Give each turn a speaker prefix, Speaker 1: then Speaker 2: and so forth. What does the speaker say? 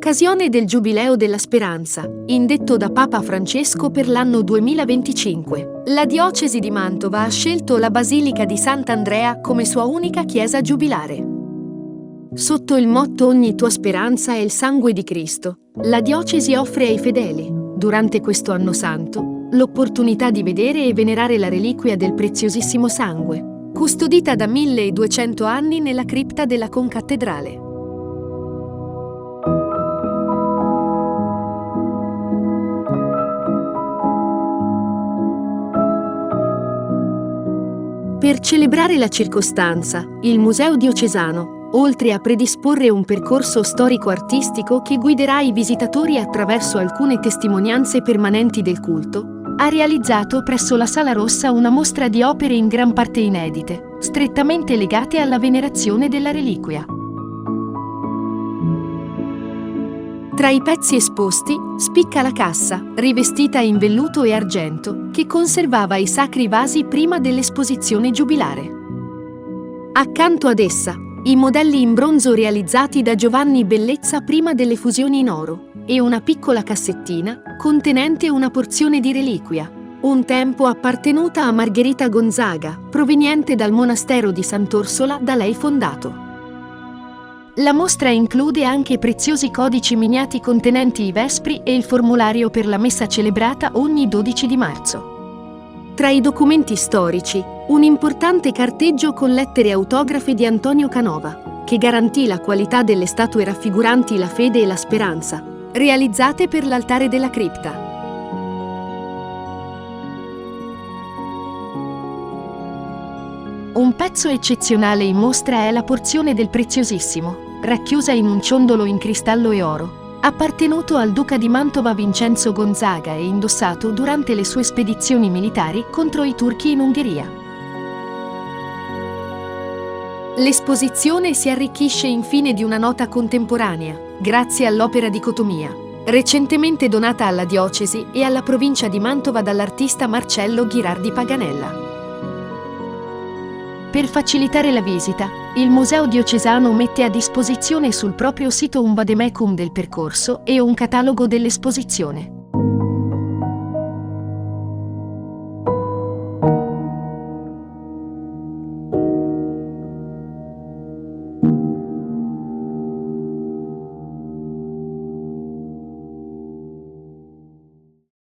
Speaker 1: occasione del Giubileo della Speranza, indetto da Papa Francesco per l'anno 2025, la diocesi di Mantova ha scelto la Basilica di Sant'Andrea come sua unica chiesa giubilare. Sotto il motto "Ogni tua speranza è il sangue di Cristo", la diocesi offre ai fedeli, durante questo anno santo, l'opportunità di vedere e venerare la reliquia del preziosissimo sangue, custodita da 1200 anni nella cripta della concattedrale. Per celebrare la circostanza, il Museo Diocesano, oltre a predisporre un percorso storico-artistico che guiderà i visitatori attraverso alcune testimonianze permanenti del culto, ha realizzato presso la Sala Rossa una mostra di opere in gran parte inedite, strettamente legate alla venerazione della reliquia. Tra i pezzi esposti spicca la cassa, rivestita in velluto e argento, che conservava i sacri vasi prima dell'esposizione giubilare. Accanto ad essa, i modelli in bronzo realizzati da Giovanni Bellezza prima delle fusioni in oro, e una piccola cassettina contenente una porzione di reliquia, un tempo appartenuta a Margherita Gonzaga, proveniente dal monastero di Sant'Orsola da lei fondato. La mostra include anche preziosi codici miniati contenenti i vespri e il formulario per la messa celebrata ogni 12 di marzo. Tra i documenti storici, un importante carteggio con lettere autografe di Antonio Canova, che garantì la qualità delle statue raffiguranti la fede e la speranza, realizzate per l'altare della cripta. Un pezzo eccezionale in mostra è la porzione del preziosissimo, racchiusa in un ciondolo in cristallo e oro, appartenuto al duca di Mantova Vincenzo Gonzaga e indossato durante le sue spedizioni militari contro i turchi in Ungheria. L'esposizione si arricchisce infine di una nota contemporanea, grazie all'opera dicotomia, recentemente donata alla diocesi e alla provincia di Mantova dall'artista Marcello Ghirardi Paganella. Per facilitare la visita, il Museo Diocesano mette a disposizione sul proprio sito un vademecum del percorso e un catalogo dell'esposizione.